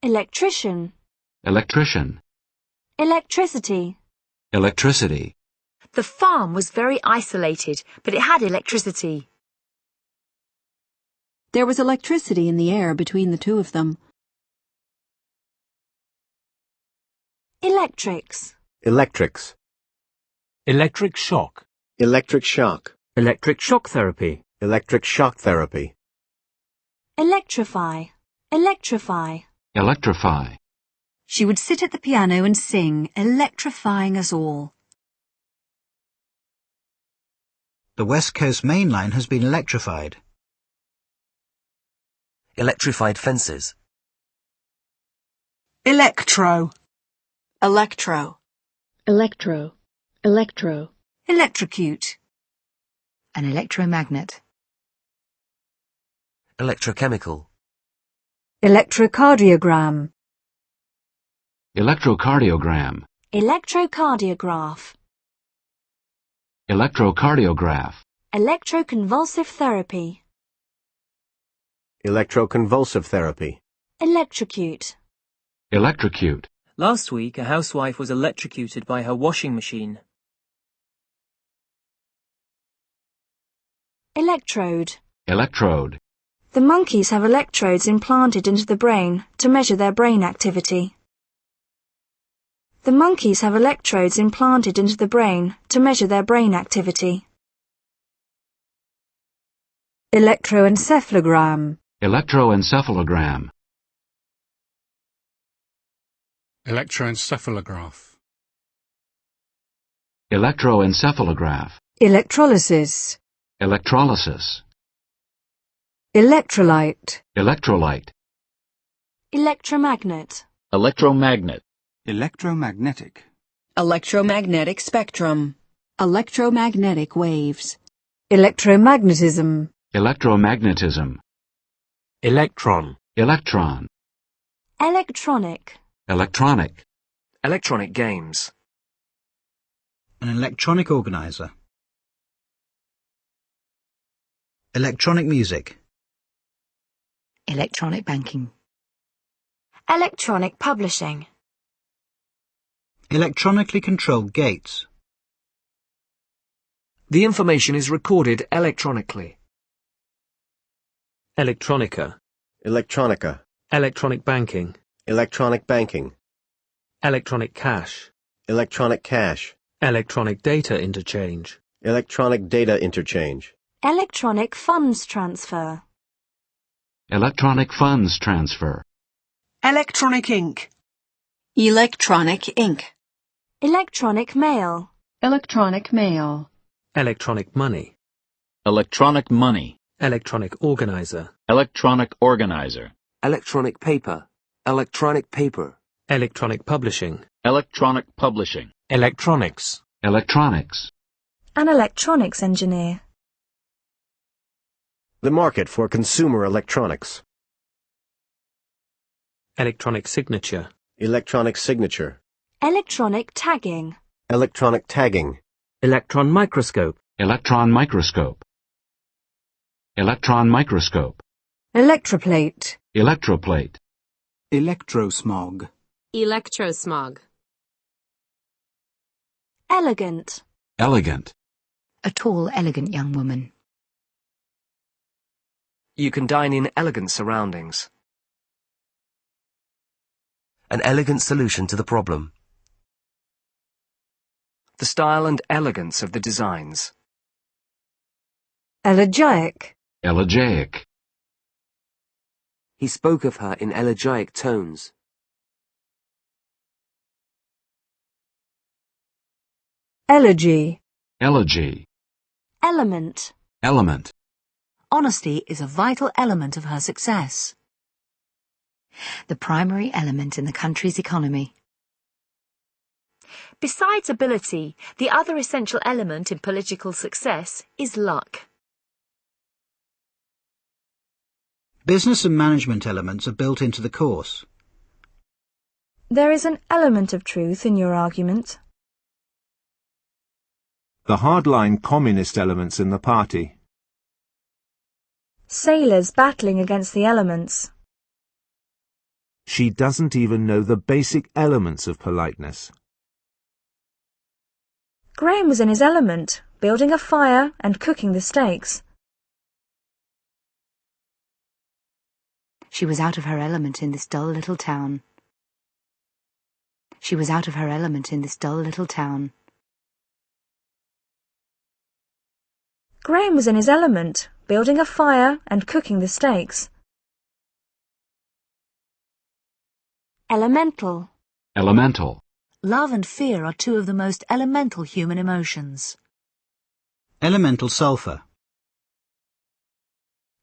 Electrician. Electrician. Electricity. Electricity. The farm was very isolated, but it had electricity. There was electricity in the air between the two of them. Electrics. Electrics. Electric shock. Electric shock. Electric shock therapy. Electric shock therapy. Electrify. Electrify. Electrify. She would sit at the piano and sing, electrifying us all. The West Coast Main Line has been electrified. Electrified fences. Electro. Electro. Electro. Electro. Electrocute. An electromagnet. Electrochemical. Electrocardiogram. Electrocardiogram. Electrocardiograph. Electrocardiograph. Electroconvulsive therapy. Electroconvulsive therapy. Electrocute. Electrocute. Last week, a housewife was electrocuted by her washing machine. Electrode. Electrode. The monkeys have electrodes implanted into the brain to measure their brain activity. The monkeys have electrodes implanted into the brain to measure their brain activity. Electroencephalogram. Electroencephalogram. Electroencephalograph. Electroencephalograph. Electrolysis. Electrolysis. Electrolyte. Electrolyte. Electromagnet. Electromagnet. Electromagnetic. Electromagnetic spectrum. Electromagnetic waves. Electromagnetism. Electromagnetism. Electron. Electron. Electronic. Electronic. Electronic games. An electronic organizer. Electronic music. Electronic banking. Electronic publishing. Electronically controlled gates. The information is recorded electronically. Electronica. Electronica. Electronic banking. Electronic banking. Electronic cash. Electronic cash. Electronic data interchange. Electronic data interchange. Electronic funds transfer. Electronic funds transfer. Electronic ink. Electronic ink. Electronic mail. Electronic mail. Electronic money. Electronic money. Electronic organizer. Electronic organizer. Electronic paper. Electronic paper. Electronic publishing. Electronic publishing. Electronics. Electronics. An electronics engineer. The market for consumer electronics. Electronic signature. Electronic signature. Electronic tagging. Electronic tagging. Electron microscope. Electron microscope. Electron microscope. Electroplate. Electroplate. Electrosmog. Electrosmog. Elegant. Elegant. A tall, elegant young woman. You can dine in elegant surroundings. An elegant solution to the problem. The style and elegance of the designs. Elegiac. Elegiac. He spoke of her in elegiac tones. Elegy. Elegy. Element. Element. Honesty is a vital element of her success. The primary element in the country's economy. Besides ability, the other essential element in political success is luck. Business and management elements are built into the course. There is an element of truth in your argument. The hardline communist elements in the party. Sailors battling against the elements. She doesn't even know the basic elements of politeness. Graham was in his element, building a fire and cooking the steaks. She was out of her element in this dull little town. She was out of her element in this dull little town. Graham was in his element, building a fire and cooking the steaks. Elemental. Elemental. Love and fear are two of the most elemental human emotions. Elemental sulfur.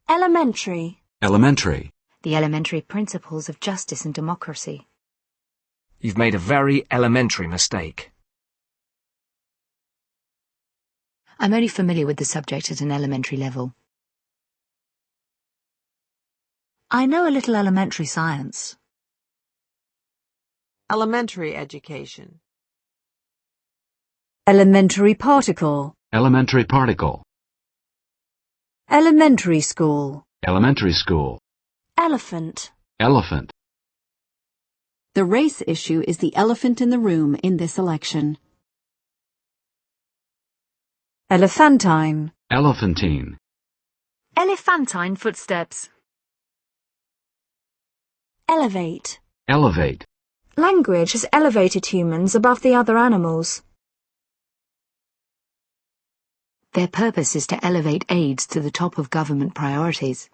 Elementary. Elementary. The elementary principles of justice and democracy. You've made a very elementary mistake. I'm only familiar with the subject at an elementary level. I know a little elementary science. Elementary education. Elementary particle. Elementary particle. Elementary school. Elementary school. Elephant. Elephant. The race issue is the elephant in the room in this election. Elephantine. Elephantine. Elephantine footsteps. Elevate. Elevate. Language has elevated humans above the other animals. Their purpose is to elevate AIDS to the top of government priorities.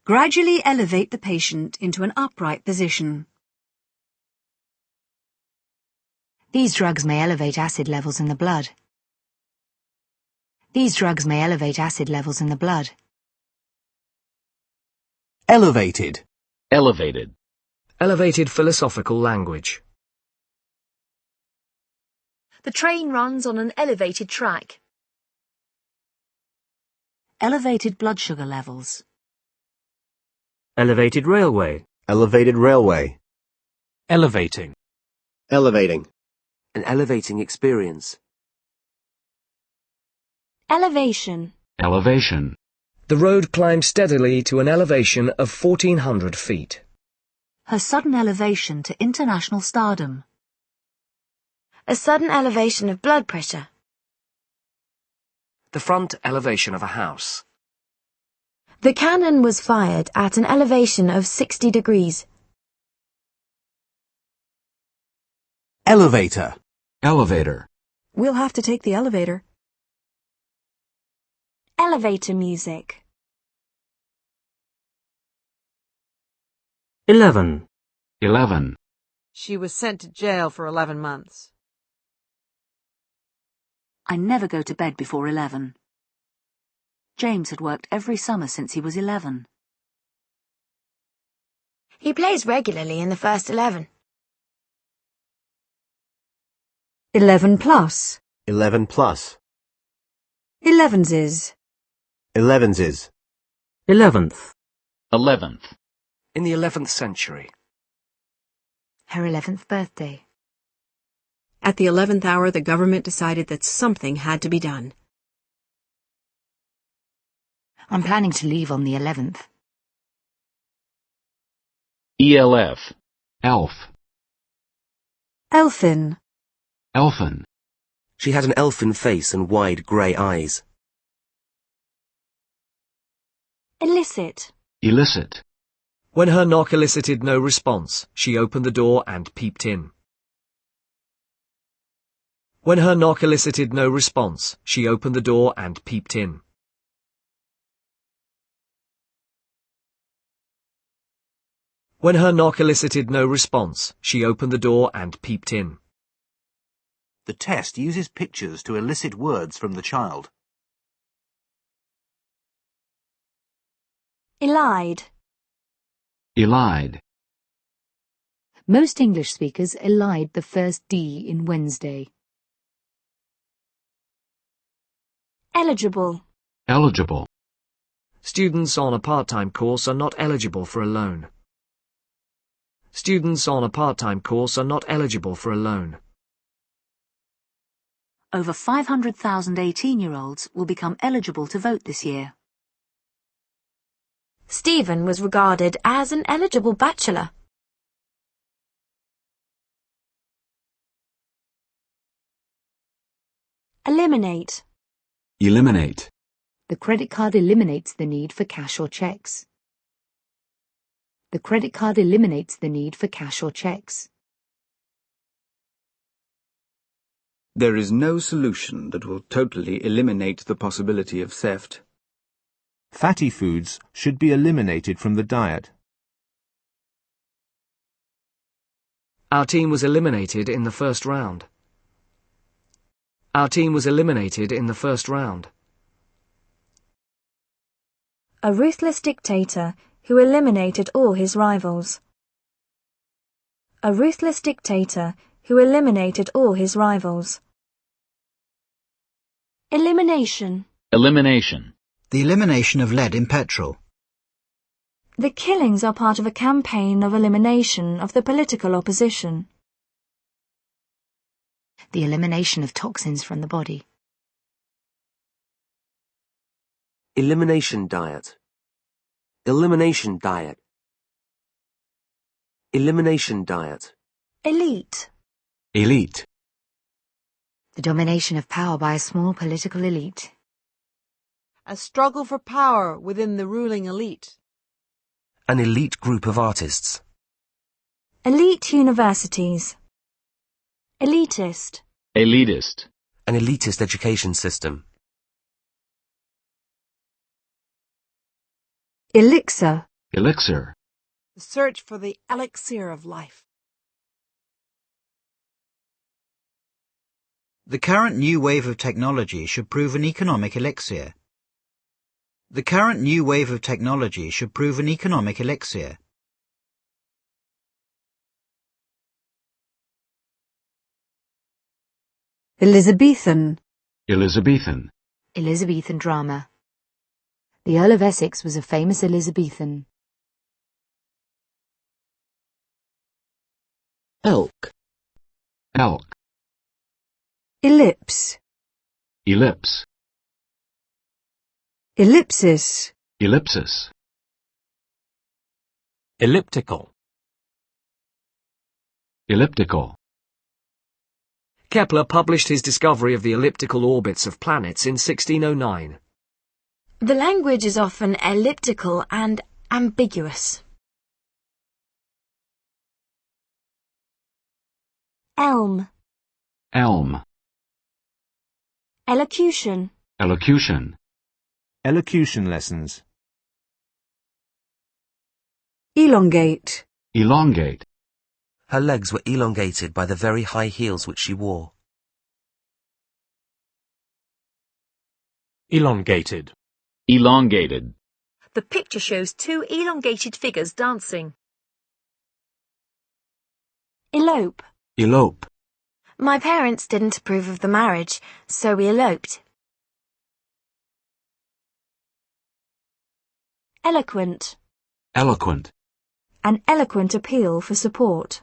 Gradually elevate the patient into an upright position. These drugs may elevate acid levels in the blood. These drugs may elevate acid levels in the blood. Elevated. Elevated. Elevated philosophical language. The train runs on an elevated track. Elevated blood sugar levels. Elevated railway. Elevated railway. Elevating. Elevating. An elevating experience. Elevation. Elevation. The road climbed steadily to an elevation of 1,400 feet. Her sudden elevation to international stardom. A sudden elevation of blood pressure. The front elevation of a house. The cannon was fired at an elevation of 60 degrees. Elevator. Elevator. We'll have to take the elevator. Elevator music. 11. 11. She was sent to jail for 11 months. I never go to bed before 11. James had worked every summer since he was 11. He plays regularly in the first 11. 11 plus. 11 plus. 11s. 11s. 11th. 11th. In the 11th century. Her 11th birthday. At the 11th hour, the government decided that something had to be done. I'm planning to leave on the 11th. ELF. Elf. Elfin. Elfin. She had an elfin face and wide grey eyes. Illicit. Illicit. When her knock elicited no response, she opened the door and peeped in. When her knock elicited no response, she opened the door and peeped in. When her knock elicited no response, she opened the door and peeped in. The test uses pictures to elicit words from the child. Elide. Elide. Most English speakers elide the first D in Wednesday. Eligible. Eligible. Students on a part-time course are not eligible for a loan. Students on a part-time course are not eligible for a loan. Over 500,000 18-year-olds will become eligible to vote this year. Stephen was regarded as an eligible bachelor. Eliminate. Eliminate. The credit card eliminates the need for cash or checks. The credit card eliminates the need for cash or checks. There is no solution that will totally eliminate the possibility of theft. Fatty foods should be eliminated from the diet. Our team was eliminated in the first round. Our team was eliminated in the first round. A ruthless dictator who eliminated all his rivals. A ruthless dictator who eliminated all his rivals. Elimination. Elimination. The elimination of lead in petrol. The killings are part of a campaign of elimination of the political opposition. The elimination of toxins from the body. Elimination diet. Elimination diet. Elimination diet. Elite. Elite. The domination of power by a small political elite. A struggle for power within the ruling elite. An elite group of artists. Elite universities. Elitist. Elitist. An elitist education system. Elixir. Elixir. The search for the elixir of life. The current new wave of technology should prove an economic elixir. The current new wave of technology should prove an economic elixir. Elizabethan. Elizabethan. Elizabethan drama. The Earl of Essex was a famous Elizabethan. Elk. Elk. Ellipse. Ellipse. Ellipsis. Ellipsis. Elliptical. Elliptical. Kepler published his discovery of the elliptical orbits of planets in 1609. The language is often elliptical and ambiguous. Elm. Elm. Elocution. Elocution. Elocution lessons. Elongate. Elongate. Her legs were elongated by the very high heels which she wore. Elongated. Elongated. The picture shows two elongated figures dancing. Elope. Elope. My parents didn't approve of the marriage, so we eloped. Eloquent. Eloquent. An eloquent appeal for support.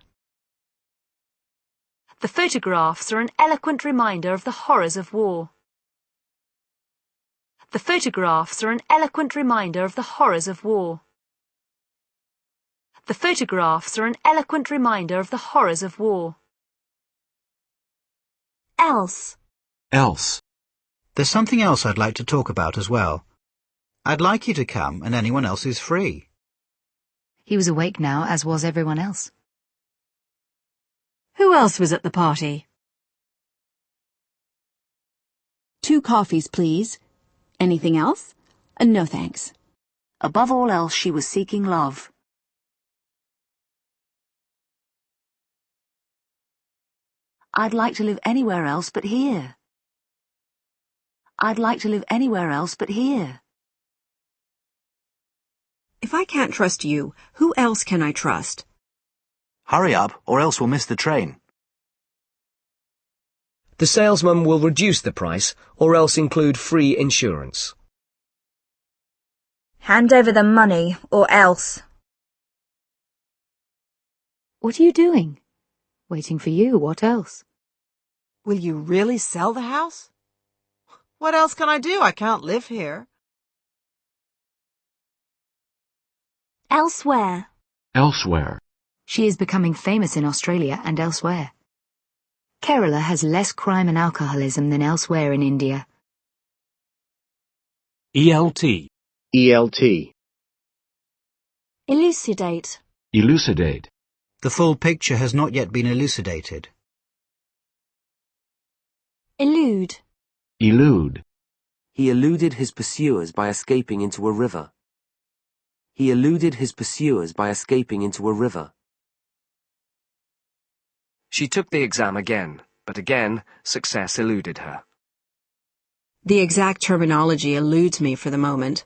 The photographs are an eloquent reminder of the horrors of war. The photographs are an eloquent reminder of the horrors of war. The photographs are an eloquent reminder of the horrors of war. Else. Else. There's something else I'd like to talk about as well. I'd like you to come and anyone else is free. He was awake now, as was everyone else. Who else was at the party? 2 coffees, please. Anything else? No, thanks. Above all else, she was seeking love. I'd like to live anywhere else but here. I'd like to live anywhere else but here. If I can't trust you, who else can I trust? Hurry up, or else we'll miss the train. The salesman will reduce the price, or else include free insurance. Hand over the money, or else. What are you doing? Waiting for you, what else? Will you really sell the house? What else can I do? I can't live here. Elsewhere. Elsewhere. She is becoming famous in Australia and elsewhere. Kerala has less crime and alcoholism than elsewhere in India. ELT. ELT. Elucidate. Elucidate. The full picture has not yet been elucidated. Elude. Elude. He eluded his pursuers by escaping into a river. He eluded his pursuers by escaping into a river. She took the exam again, but again, success eluded her. The exact terminology eludes me for the moment.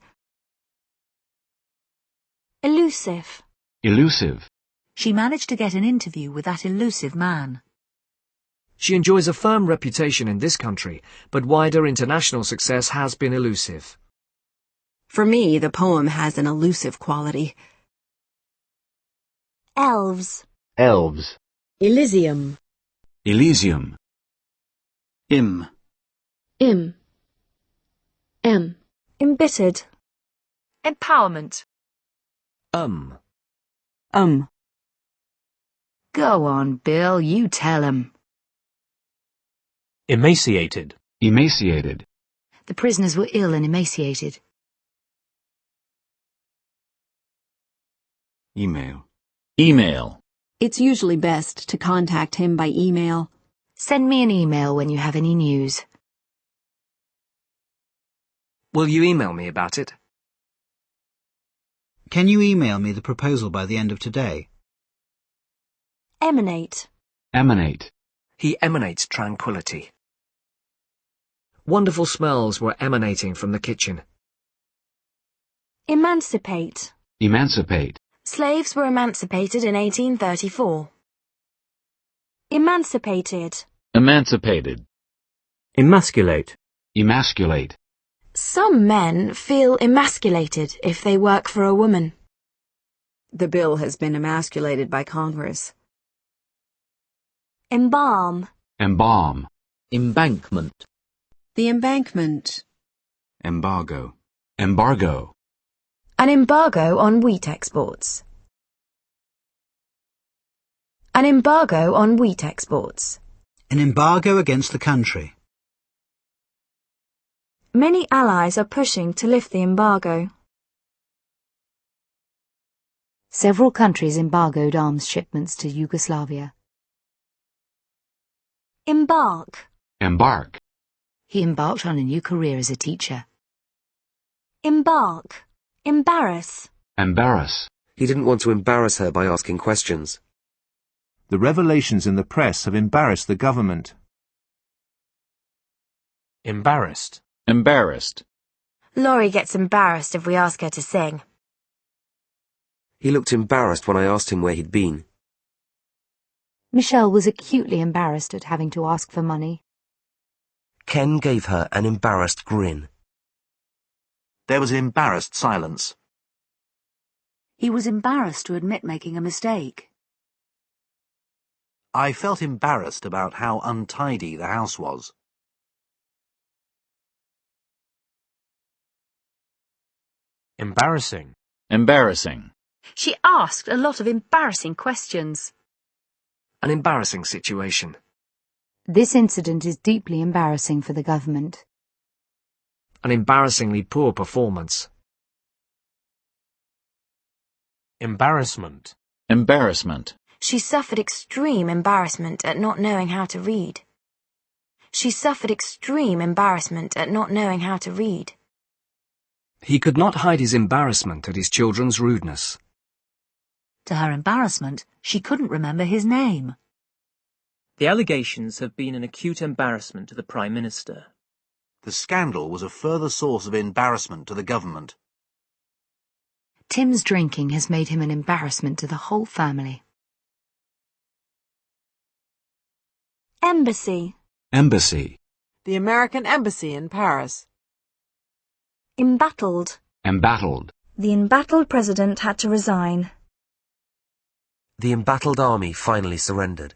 Elusive. Elusive. She managed to get an interview with that elusive man. She enjoys a firm reputation in this country, but wider international success has been elusive. For me, the poem has an elusive quality. Elves. Elves. Elysium. Elysium. Im. Im. Embittered. Empowerment. Go on, Bill, you tell him. Emaciated. Emaciated. The prisoners were ill and emaciated. Email. Email. It's usually best to contact him by email. Send me an email when you have any news. Will you email me about it? Can you email me the proposal by the end of today? Emanate. Emanate. He emanates tranquility. Wonderful smells were emanating from the kitchen. Emancipate. Emancipate. Slaves were emancipated in 1834. Emancipated. Emancipated. Emasculate. Emasculate. Some men feel emasculated if they work for a woman. The bill has been emasculated by Congress. Embalm. Embalm. Embankment. The embankment. Embargo. Embargo. An embargo on wheat exports. An embargo on wheat exports. An embargo against the country. Many allies are pushing to lift the embargo. Several countries embargoed arms shipments to Yugoslavia. Embark. Embark. He embarked on a new career as a teacher. Embark. Embarrass. Embarrass. He didn't want to embarrass her by asking questions. The revelations in the press have embarrassed the government. Embarrassed. Embarrassed. Laurie gets embarrassed if we ask her to sing. He looked embarrassed when I asked him where he'd been. Michelle was acutely embarrassed at having to ask for money. Ken gave her an embarrassed grin. There was an embarrassed silence. He was embarrassed to admit making a mistake. I felt embarrassed about how untidy the house was. Embarrassing. Embarrassing. She asked a lot of embarrassing questions. An embarrassing situation. This incident is deeply embarrassing for the government. An embarrassingly poor performance. Embarrassment. Embarrassment. She suffered extreme embarrassment at not knowing how to read. She suffered extreme embarrassment at not knowing how to read. He could not hide his embarrassment at his children's rudeness. To her embarrassment, she couldn't remember his name. The allegations have been an acute embarrassment to the Prime Minister. The scandal was a further source of embarrassment to the government. Tim's drinking has made him an embarrassment to the whole family. Embassy. Embassy. The American Embassy in Paris. Embattled. Embattled. The embattled president had to resign. The embattled army finally surrendered.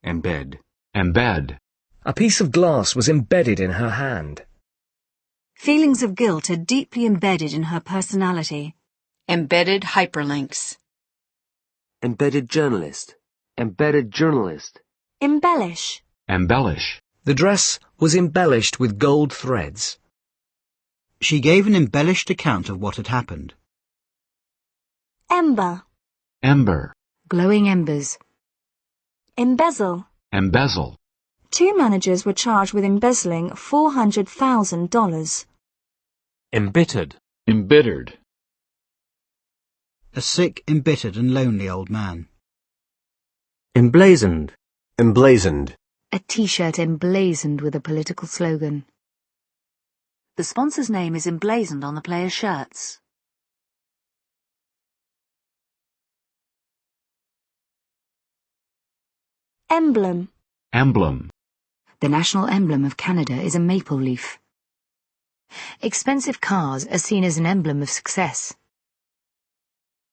Embed. Embed. A piece of glass was embedded in her hand. Feelings of guilt are deeply embedded in her personality. Embedded hyperlinks. Embedded journalist. Embedded journalist. Embellish. Embellish. The dress was embellished with gold threads. She gave an embellished account of what had happened. Ember. Ember. Glowing embers. Embezzle. Embezzle. 2 managers were charged with embezzling $400,000. Embittered. Embittered. A sick, embittered and lonely old man. Emblazoned. Emblazoned. A T-shirt emblazoned with a political slogan. The sponsor's name is emblazoned on the players' shirts. Emblem. Emblem. The national emblem of Canada is a maple leaf. Expensive cars are seen as an emblem of success.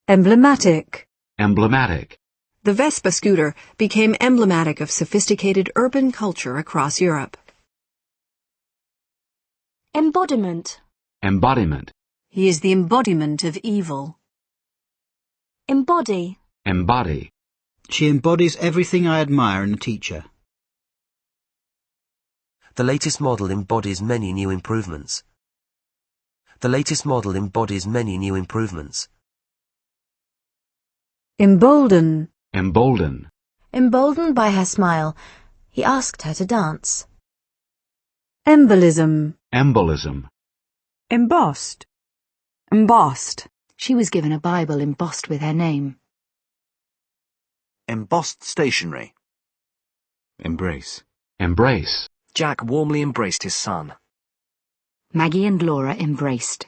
Emblematic. Emblematic. The Vespa scooter became emblematic of sophisticated urban culture across Europe. Embodiment. Embodiment. He is the embodiment of evil. Embody. Embody. She embodies everything I admire in a teacher. The latest model embodies many new improvements. The latest model embodies many new improvements. Embolden. Embolden. Emboldened by her smile, he asked her to dance. Embolism. Embolism. Embossed. Embossed. She was given a Bible embossed with her name. Embossed stationery. Embrace. Embrace. Jack warmly embraced his son. Maggie and Laura embraced.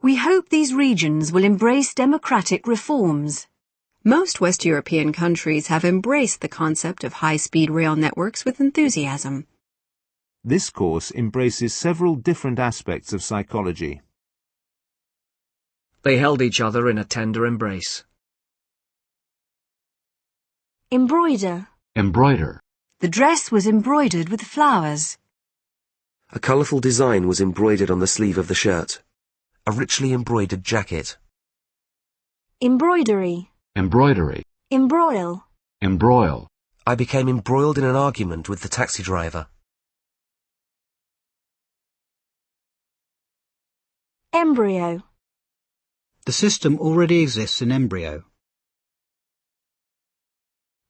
We hope these regions will embrace democratic reforms. Most West European countries have embraced the concept of high-speed rail networks with enthusiasm. This course embraces several different aspects of psychology. They held each other in a tender embrace. Embroider. Embroider. The dress was embroidered with flowers. A colourful design was embroidered on the sleeve of the shirt. A richly embroidered jacket. Embroidery. Embroidery. Embroil. Embroil. I became embroiled in an argument with the taxi driver. Embryo. The system already exists in embryo.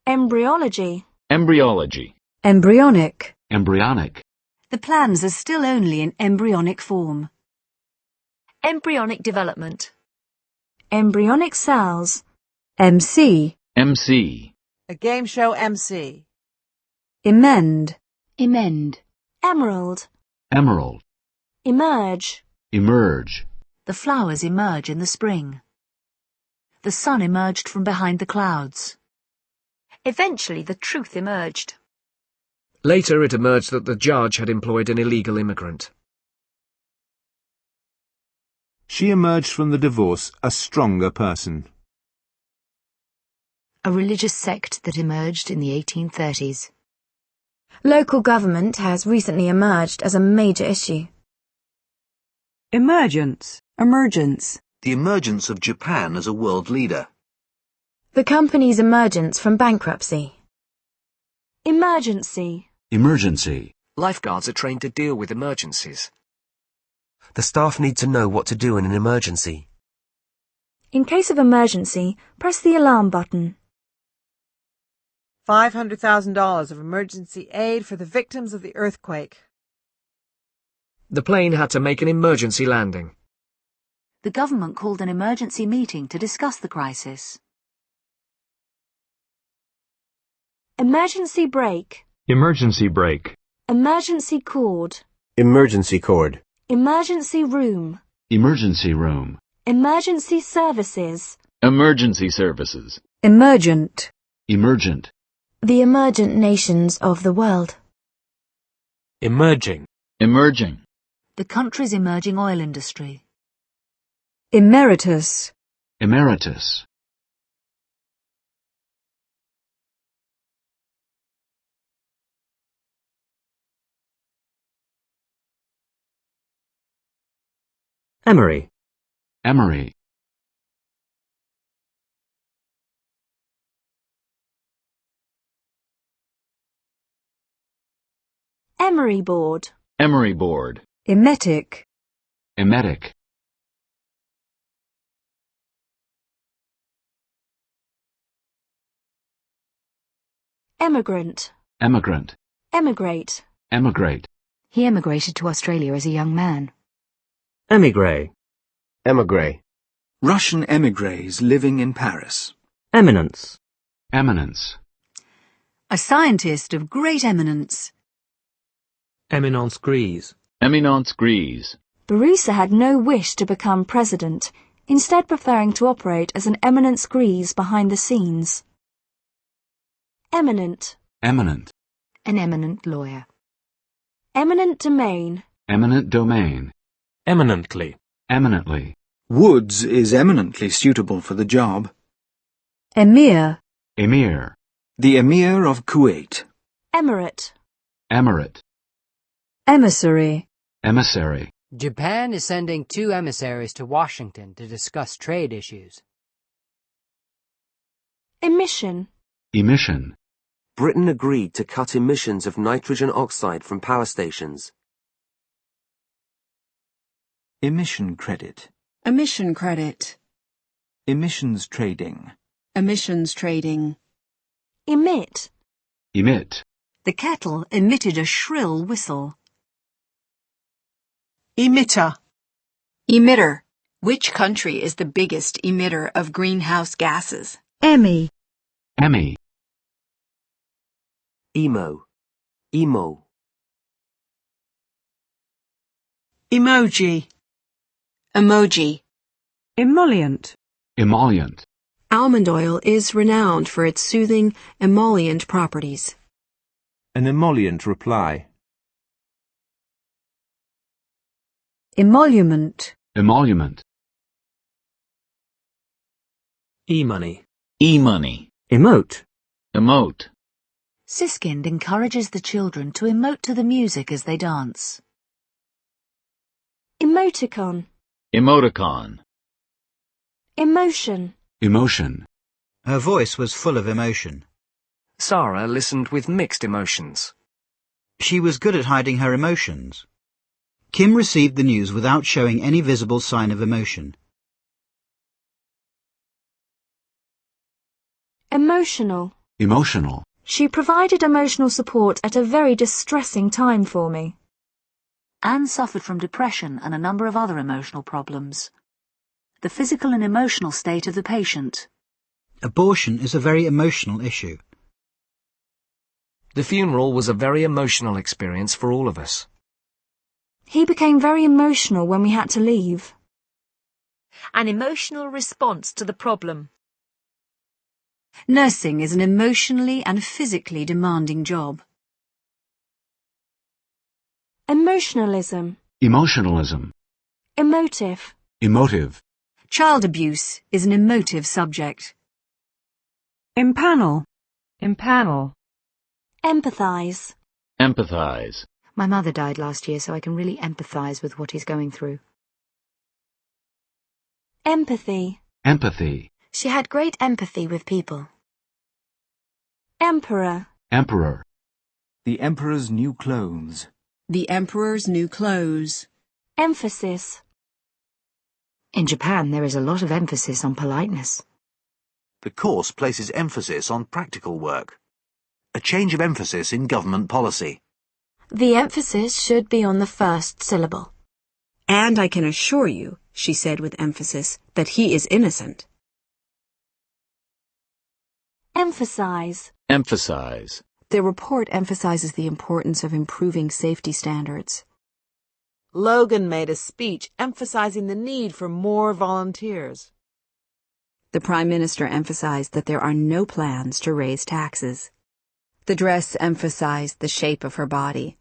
Embryology. Embryology. Embryonic. Embryonic. The plans are still only in embryonic form. Embryonic development. Embryonic cells. MC. MC. A game show MC. Emend. Emend. Emerald. Emerald. Emerge. Emerge. The flowers emerge in the spring. The sun emerged from behind the clouds. Eventually the truth emerged. Later it emerged that the judge had employed an illegal immigrant. She emerged from the divorce a stronger person. A religious sect that emerged in the 1830s. Local government has recently emerged as a major issue. Emergence. Emergence. The emergence of Japan as a world leader. The company's emergence from bankruptcy. Emergency. Emergency. Lifeguards are trained to deal with emergencies. The staff need to know what to do in an emergency. In case of emergency, press the alarm button. $500,000 of emergency aid for the victims of the earthquake. The plane had to make an emergency landing. The government called an emergency meeting to discuss the crisis. Emergency brake. Emergency brake. Emergency cord. Emergency cord. Emergency room. Emergency room. Emergency services. Emergency services. Emergent. Emergent. The emergent nations of the world. Emerging. Emerging. The country's emerging oil industry. Emeritus. Emeritus. Emery. Emery. Emery board. Emery board. Emetic. Emetic. Emigrant. Emigrant. Emigrate. Emigrate. He emigrated to Australia as a young man. Emigre. Emigre. Russian émigrés living in Paris. Eminence. Eminence. A scientist of great eminence. Eminence grise. Eminence grise. Barisa had no wish to become president, instead preferring to operate as an eminence grise behind the scenes. Eminent. Eminent. An eminent lawyer. Eminent domain. Eminent domain. Eminently. Eminently. Woods is eminently suitable for the job. Emir. Emir. The Emir of Kuwait. Emirate. Emirate. Emissary. Emissary. Japan is sending 2 emissaries to Washington to discuss trade issues. Emission. Emission. Britain agreed to cut emissions of nitrogen oxide from power stations. Emission credit. Emission credit. Emissions trading. Emissions trading. Emit. Emit. The kettle emitted a shrill whistle. Emitter. Emitter. Which country is the biggest emitter of greenhouse gases? Emmy. Emmy. Emo. Emo. Emoji. Emoji. Emollient. Emollient. Almond oil is renowned for its soothing, emollient properties. An emollient reply. Emolument. Emolument. E-money. E-money. Emote. Emote. Siskind encourages the children to emote to the music as they dance. Emoticon. Emoticon. Emotion. Emotion. Her voice was full of emotion. Sarah listened with mixed emotions. She was good at hiding her emotions. Kim received the news without showing any visible sign of emotion. Emotional. Emotional. She provided emotional support at a very distressing time for me. Anne suffered from depression and a number of other emotional problems. The physical and emotional state of the patient. Abortion is a very emotional issue. The funeral was a very emotional experience for all of us. He became very emotional when we had to leave. An emotional response to the problem. Nursing is an emotionally and physically demanding job. Emotionalism. Emotionalism. Emotive. Emotive. Child abuse is an emotive subject. Impanel. Impanel. Empathize. Empathize. My mother died last year, so I can really empathise with what he's going through. Empathy. Empathy. She had great empathy with people. Emperor. Emperor. The Emperor's new clothes. The Emperor's new clothes. Emphasis. In Japan, there is a lot of emphasis on politeness. The course places emphasis on practical work. A change of emphasis in government policy. The emphasis should be on the first syllable. And I can assure you, she said with emphasis, that he is innocent. Emphasize. Emphasize. The report emphasizes the importance of improving safety standards. Logan made a speech emphasizing the need for more volunteers. The Prime Minister emphasized that there are no plans to raise taxes. The dress emphasized the shape of her body.